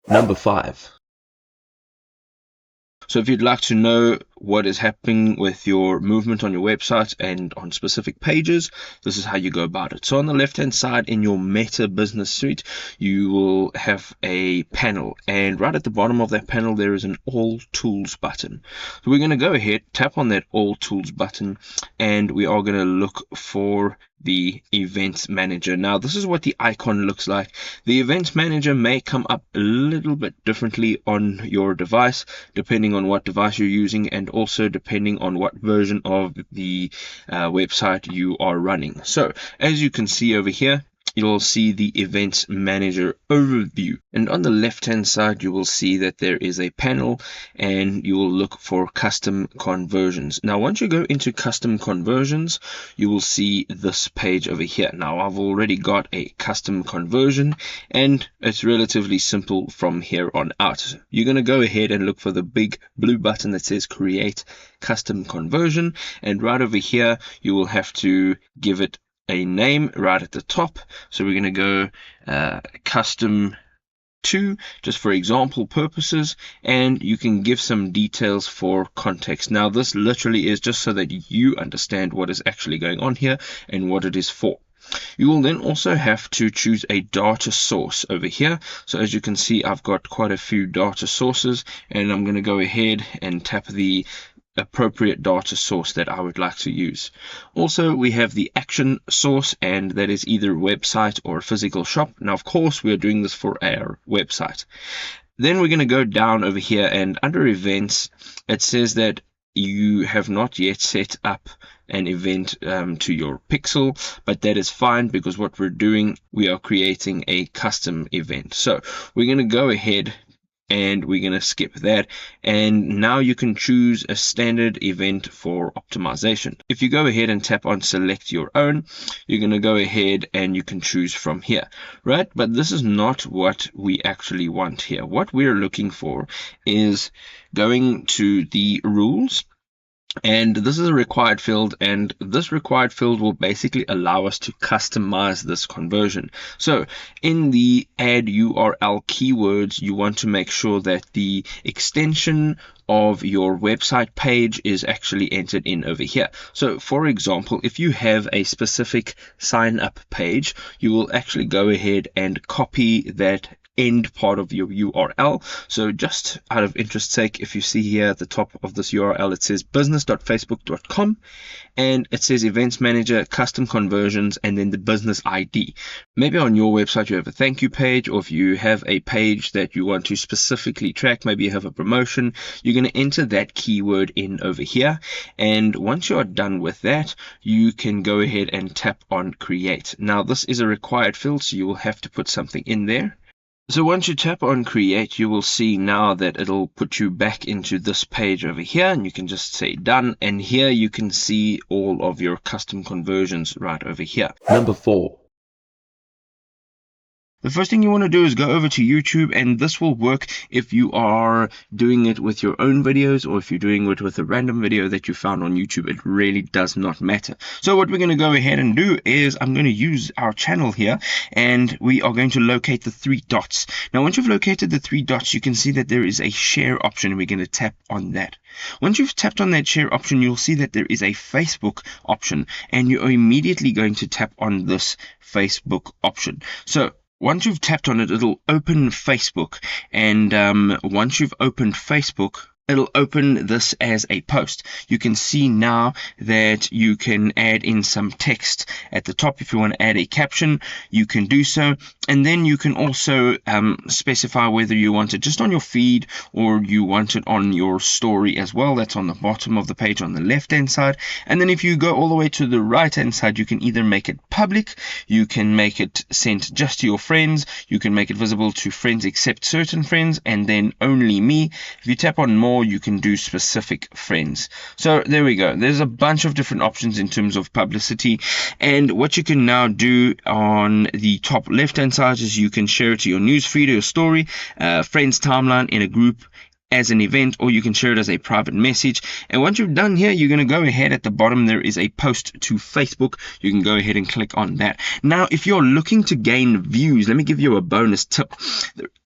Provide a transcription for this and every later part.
Number 5. So if you'd like to know what is happening with your movement on your website and on specific pages, this is how you go about it. So on the left-hand side in your Meta Business Suite, you will have a panel, and right at the bottom of that panel there is an All Tools button. So we're going to go ahead, tap on that All Tools button, and we are going to look for the Events Manager. Now this is what the icon looks like. The Events Manager may come up a little bit differently on your device depending on what device you're using, and also depending on what version of the website you are running. So as you can see over here, you'll see the Events Manager overview, and on the left hand side you will see that there is a panel, and you will look for custom conversions. Now once you go into custom conversions, you will see this page over here. Now I've already got a custom conversion, and it's relatively simple from here on out. You're going to go ahead and look for the big blue button that says create custom conversion, and right over here you will have to give it a name right at the top. So we're going to go custom 2 just for example purposes, and you can give some details for context. Now this literally is just so that you understand what is actually going on here and what it is for. You will then also have to choose a data source over here. So as you can see, I've got quite a few data sources, and I'm going to go ahead and tap the appropriate data source that I would like to use. Also, we have the action source, and that is either website or physical shop. Now of course we are doing this for our website. Then we're going to go down over here, and under events it says that you have not yet set up an event to your pixel, but that is fine because what we're doing, we are creating a custom event. So we're going to go ahead and we're going to skip that, and now you can choose a standard event for optimization. If you go ahead and tap on select your own, you're going to go ahead and you can choose from here, right? But this is not what we actually want here. What we're looking for is going to the rules, and this is a required field, and this required field will basically allow us to customize this conversion. So in the add URL keywords, you want to make sure that the extension of your website page is actually entered in over here. So for example, if you have a specific sign up page, you will actually go ahead and copy that end part of your URL. So just out of interest sake, if you see here at the top of this URL, it says business.facebook.com, and it says Events Manager, custom conversions, and then the business ID. Maybe on your website you have a thank you page, or if you have a page that you want to specifically track, maybe you have a promotion, you're going to enter that keyword in over here. And once you are done with that, you can go ahead and tap on create. Now this is a required field, so you will have to put something in there. So once you tap on create, you will see now that it'll put you back into this page over here, and you can just say done, and here you can see all of your custom conversions right over here. Number 4. The first thing you want to do is go over to YouTube, and this will work if you are doing it with your own videos or if you're doing it with a random video that you found on YouTube. It really does not matter. So what we're going to go ahead and do is I'm going to use our channel here, and we are going to locate the 3 dots. Now once you've located the 3 dots, you can see that there is a share option, and we're going to tap on that. Once you've tapped on that share option, you'll see that there is a Facebook option, and you're immediately going to tap on this Facebook option. So once you've tapped on it, it'll open Facebook, and once you've opened Facebook, it'll open this as a post. You can see now that you can add in some text at the top. If you want to add a caption, you can do so. And then you can also specify whether you want it just on your feed or you want it on your story as well. That's on the bottom of the page on the left hand side. And then if you go all the way to the right hand side, you can either make it public, you can make it sent just to your friends, you can make it visible to friends except certain friends, and then only me. If you tap on more, you can do specific friends. So there we go. There's a bunch of different options in terms of publicity, and what you can now do on the top left hand side is you can share it to your newsfeed or your story, friends timeline, in a group, as an event, or you can share it as a private message. And once you've done here, you're going to go ahead at the bottom, there is a post to Facebook. You can go ahead and click on that. Now, if you're looking to gain views, let me give you a bonus tip.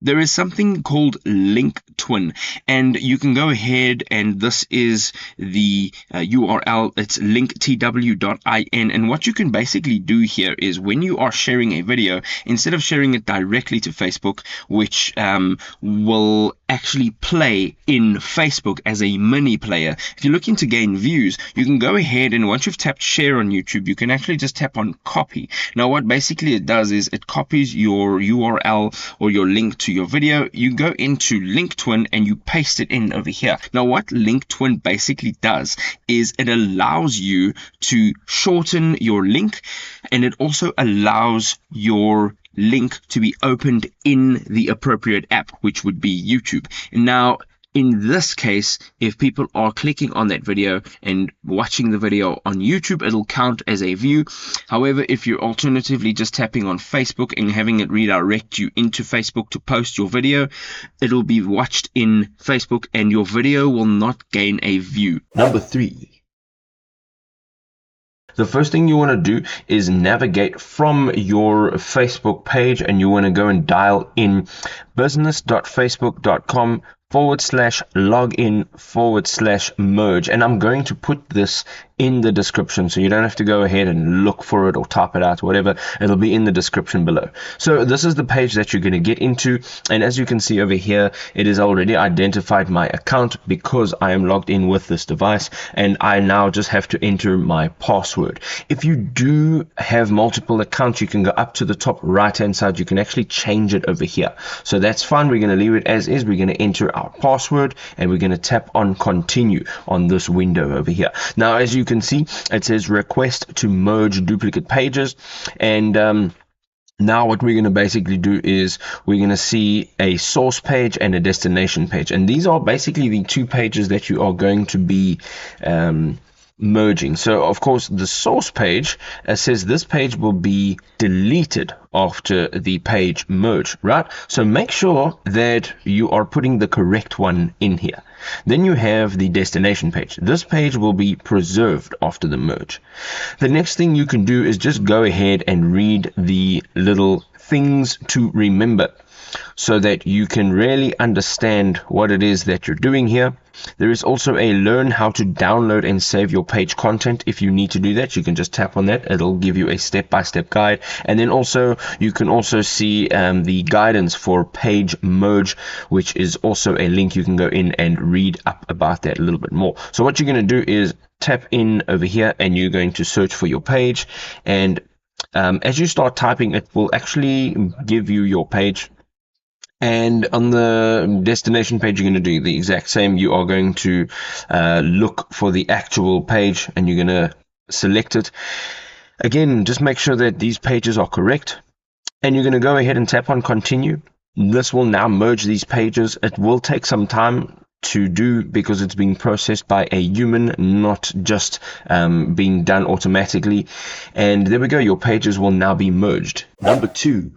There is something called Link Twin, and you can go ahead, and this is the URL. It's linktw.in, and what you can basically do here is when you are sharing a video, instead of sharing it directly to Facebook, which will actually play in Facebook as a mini player, if you're looking to gain views, you can go ahead, and once you've tapped share on YouTube, you can actually just tap on copy. Now, what basically it does is it copies your URL or your link to your video. You go into Link Twin and you paste it in over here. Now, what Link Twin basically does is it allows you to shorten your link, and it also allows your link to be opened in the appropriate app, which would be YouTube. Now, in this case, if people are clicking on that video and watching the video on YouTube, it'll count as a view. However, if you're alternatively just tapping on Facebook and having it redirect you into Facebook to post your video, it'll be watched in Facebook and your video will not gain a view. Number 3. The first thing you want to do is navigate from your Facebook page, and you want to go and dial in business.facebook.com/login/merge. And I'm going to put this in the description, so you don't have to go ahead and look for it or type it out, whatever. It'll be in the description below. So this is the page that you're going to get into, and as you can see over here, it has already identified my account because I am logged in with this device, and I now just have to enter my password. If you do have multiple accounts, you can go up to the top right hand side. You can actually change it over here, so that's fine. We're going to leave it as is. We're going to enter our password, and we're going to tap on continue on this window over here. Now, as you can see, it says request to merge duplicate pages, and now what we're going to basically do is we're going to see a source page and a destination page, and these are basically the two pages that you are going to be merging. So of course the source page says this page will be deleted after the page merge, right? So make sure that you are putting the correct one in here. Then you have the destination page. This page will be preserved after the merge. The next thing you can do is just go ahead and read the little things to remember, so that you can really understand what it is that you're doing here. There is also a learn how to download and save your page content. If you need to do that, you can just tap on that. It'll give you a step-by-step guide. And then also you can also see the guidance for page merge, which is also a link. You can go in and read up about that a little bit more. So what you're going to do is tap in over here, and you're going to search for your page, and as you start typing, it will actually give you your page. And on the destination page, you're going to do the exact same. You are going to look for the actual page, and you're going to select it. Again, just make sure that these pages are correct, and you're going to go ahead and tap on continue. This will now merge these pages. It will take some time to do because it's being processed by a human, not just being done automatically. And there we go. Your pages will now be merged. Number 2.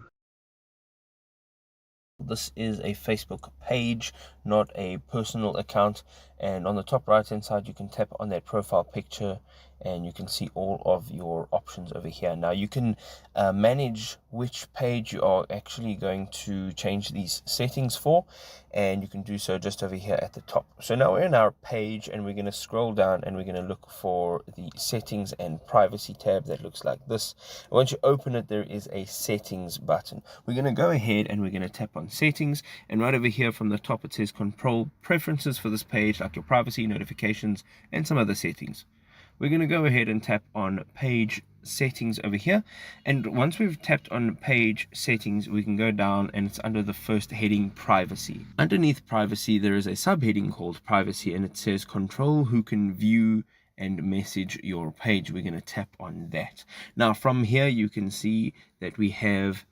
This is a Facebook page, not a personal account, and on the top right hand side you can tap on that profile picture and you can see all of your options over here. Now you can manage which page you are actually going to change these settings for, and you can do so just over here at the top. So now we're in our page, and we're going to scroll down, and we're going to look for the settings and privacy tab that looks like this. And once you open it, there is a settings button. We're going to go ahead and we're going to tap on settings, and right over here from the top it says control preferences for this page, like your privacy, notifications, and some other settings. We're going to go ahead and tap on page settings over here, and once we've tapped on page settings, we can go down, and it's under the first heading, privacy. Underneath privacy there is a subheading called privacy, and it says control who can view and message your page. We're going to tap on that. Now from here you can see that we have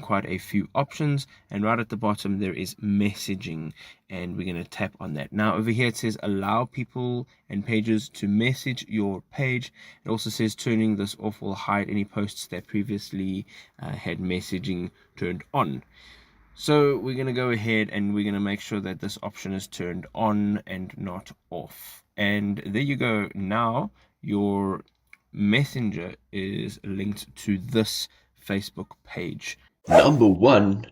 quite a few options, and right at the bottom there is messaging, and we're going to tap on that. Now over here it says allow people and pages to message your page. It also says turning this off will hide any posts that previously had messaging turned on. So we're going to go ahead and we're going to make sure that this option is turned on and not off. And there you go. Now your messenger is linked to this Facebook page. Number 1.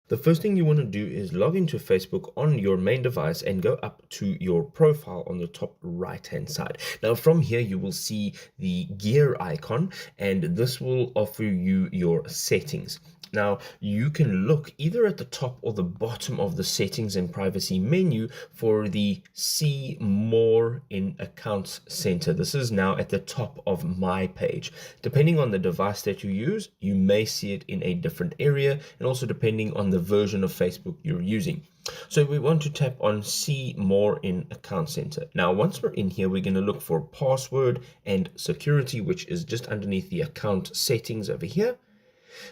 The first thing you want to do is log into Facebook on your main device and go up to your profile on the top right hand side. Now from here you will see the gear icon, and this will offer you your settings. Now you can look either at the top or the bottom of the settings and privacy menu for the see more in accounts center. This is now at the top of my page. Depending on the device that you use, you may see it in a different area, and also depending on the version of Facebook you're using. So we want to tap on see more in account center. Now once we're in here, we're going to look for password and security, which is just underneath the account settings over here.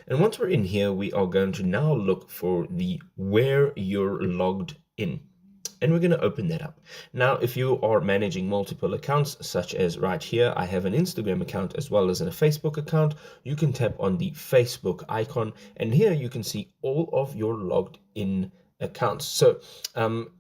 And once we're in here, we are going to now look for the where you're logged in. And we're going to open that up. Now, if you are managing multiple accounts, such as right here, I have an Instagram account as well as a Facebook account, you can tap on the Facebook icon, and here you can see all of your logged in accounts. So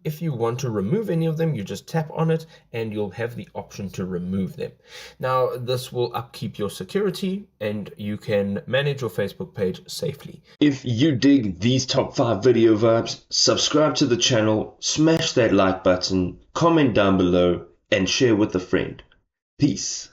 if you want to remove any of them, you just tap on it and you'll have the option to remove them. Now this will upkeep your security and you can manage your Facebook page safely. If you dig these top 5 video vibes, subscribe to the channel, smash that like button, comment down below, and share with a friend. Peace.